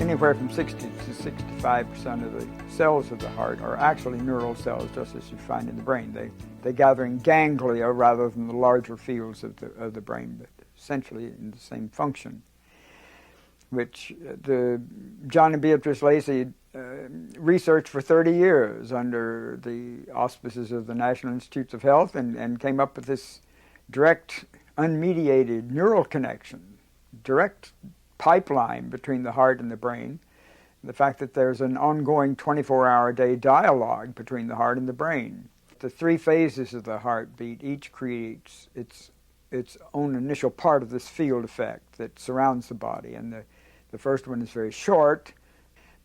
Anywhere from 60 to 65% of the cells of the heart are actually neural cells, just as you find in the brain. They gather in ganglia rather than the larger fields of the brain, but essentially in the same function, which John and Beatrice Lacey researched for 30 years under the auspices of the National Institutes of Health and came up with this direct, unmediated neural connection, direct pipeline between the heart and the brain. The fact that there's an ongoing 24-hour-a-day dialogue between the heart and the brain. The three phases of the heartbeat each creates its own initial part of this field effect that surrounds the body. And the first one is very short,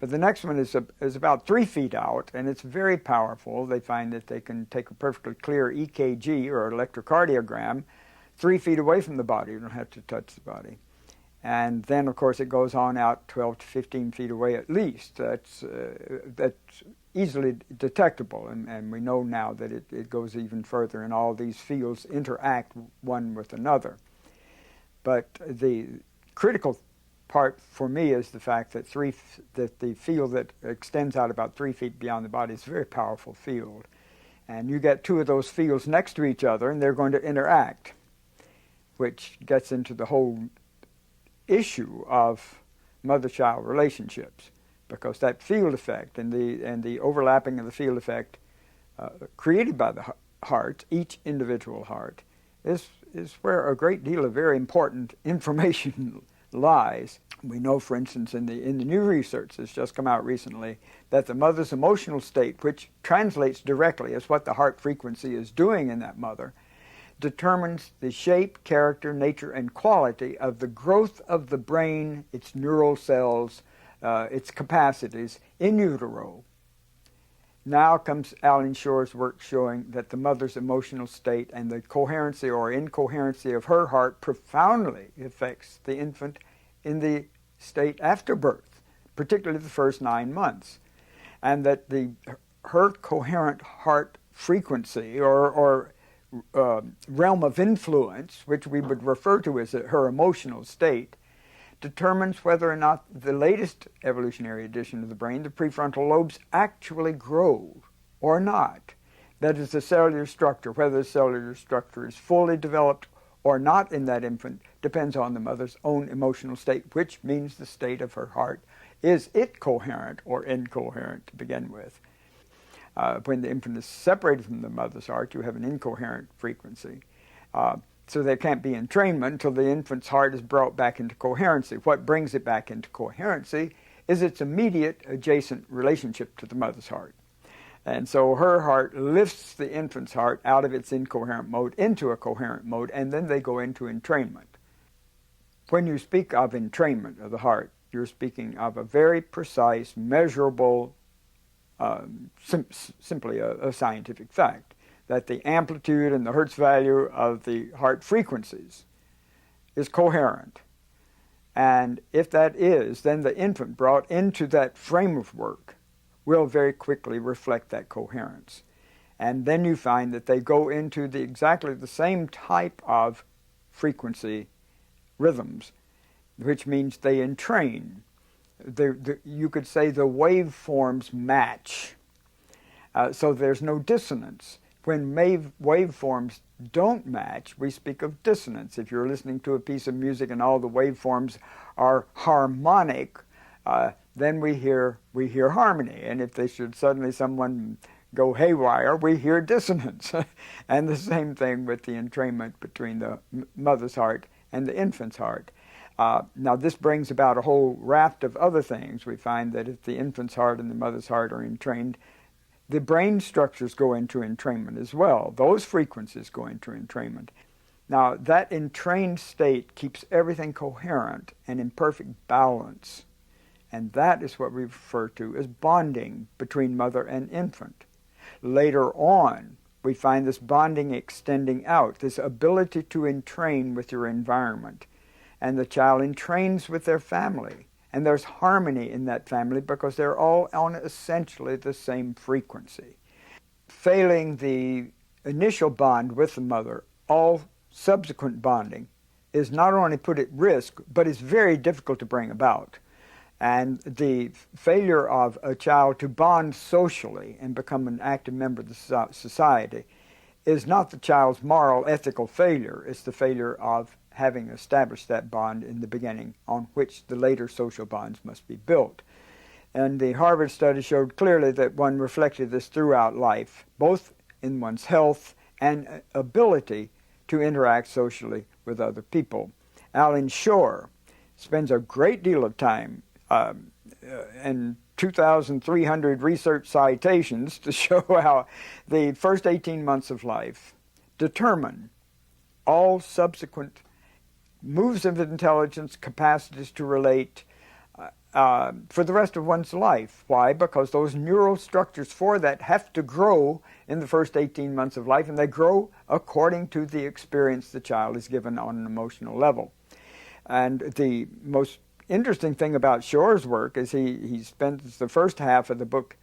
but the next one is about 3 feet out, and it's very powerful. They find that they can take a perfectly clear EKG or electrocardiogram 3 feet away from the body. You don't have to touch the body. And then, of course, it goes on out 12 to 15 feet away at least. That's easily detectable, and we know now that it goes even further, and all these fields interact one with another. But the critical part for me is the fact that the field that extends out about 3 feet beyond the body is a very powerful field. And you get two of those fields next to each other, and they're going to interact, which gets into the whole issue of mother-child relationships, because that field effect and the overlapping of the field effect created by the heart, each individual heart, is where a great deal of very important information lies. We know, for instance, in the new research that's just come out recently, that the mother's emotional state, which translates directly as what the heart frequency is doing in that mother, determines the shape, character, nature, and quality of the growth of the brain, its neural cells, its capacities in utero. Now comes Alan Shore's work showing that the mother's emotional state and the coherency or incoherency of her heart profoundly affects the infant in the state after birth, particularly the first 9 months, and that her coherent heart frequency or realm of influence, which we would refer to as her emotional state, determines whether or not the latest evolutionary addition of the brain, the prefrontal lobes, actually grow or not. That is, the cellular structure, whether the cellular structure is fully developed or not in that infant, depends on the mother's own emotional state, which means the state of her heart. Is it coherent or incoherent to begin with? When the infant is separated from the mother's heart, you have an incoherent frequency. So there can't be entrainment until the infant's heart is brought back into coherency. What brings it back into coherency is its immediate adjacent relationship to the mother's heart. And so her heart lifts the infant's heart out of its incoherent mode into a coherent mode, and then they go into entrainment. When you speak of entrainment of the heart, you're speaking of a very precise, measurable, simply a scientific fact, that the amplitude and the Hertz value of the heart frequencies is coherent. And if that is, then the infant brought into that frame of work will very quickly reflect that coherence. And then you find that they go into exactly the same type of frequency rhythms, which means they entrain. You could say the waveforms match, so there's no dissonance. When waveforms don't match, we speak of dissonance. If you're listening to a piece of music and all the waveforms are harmonic, then we hear harmony. And if they should suddenly someone go haywire, we hear dissonance. And the same thing with the entrainment between the mother's heart and the infant's heart. Now this brings about a whole raft of other things. We find that if the infant's heart and the mother's heart are entrained, the brain structures go into entrainment as well. Those frequencies go into entrainment. Now that entrained state keeps everything coherent and in perfect balance. And that is what we refer to as bonding between mother and infant. Later on, we find this bonding extending out, this ability to entrain with your environment. And the child entrains with their family. And there's harmony in that family because they're all on essentially the same frequency. Failing the initial bond with the mother, all subsequent bonding is not only put at risk, but is very difficult to bring about. And the failure of a child to bond socially and become an active member of the society is not the child's moral, ethical failure. It's the failure of having established that bond in the beginning on which the later social bonds must be built. And the Harvard study showed clearly that one reflected this throughout life, both in one's health and ability to interact socially with other people. Alan Shore spends a great deal of time and 2,300 research citations to show how the first 18 months of life determine all subsequent moves of intelligence, capacities to relate for the rest of one's life. Why? Because those neural structures for that have to grow in the first 18 months of life, and they grow according to the experience the child is given on an emotional level. And the most interesting thing about Shore's work is he spends the first half of the book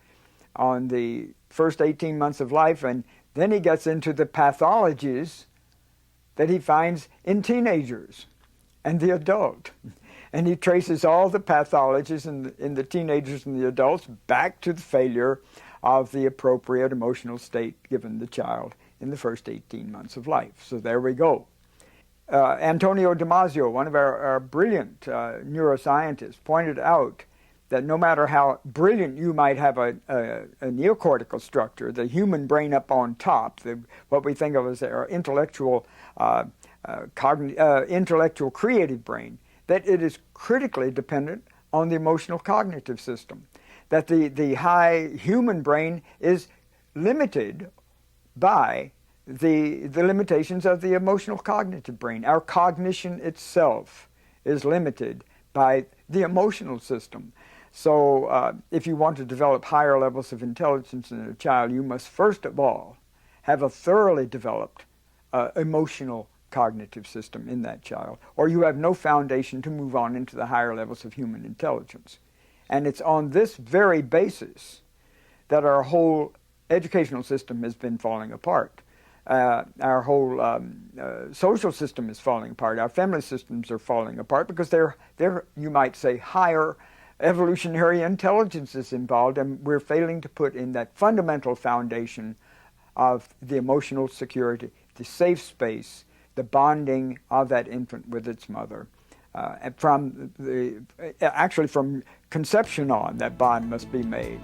on the first 18 months of life, and then he gets into the pathologies that he finds in teenagers and the adult. And he traces all the pathologies in the teenagers and the adults back to the failure of the appropriate emotional state given the child in the first 18 months of life. So there we go. Antonio Damasio, one of our brilliant neuroscientists, pointed out that no matter how brilliant you might have a neocortical structure, the human brain up on top, what we think of as our intellectual creative brain, that it is critically dependent on the emotional cognitive system, that the high human brain is limited by the limitations of the emotional cognitive brain. Our cognition itself is limited by the emotional system. So if you want to develop higher levels of intelligence in a child, you must first of all have a thoroughly developed emotional cognitive system in that child, or you have no foundation to move on into the higher levels of human intelligence. And it's on this very basis that our whole educational system has been falling apart. Our whole social system is falling apart. Our family systems are falling apart because they're you might say, higher evolutionary intelligence is involved, and we're failing to put in that fundamental foundation of the emotional security, the safe space, the bonding of that infant with its mother. And from conception on, that bond must be made.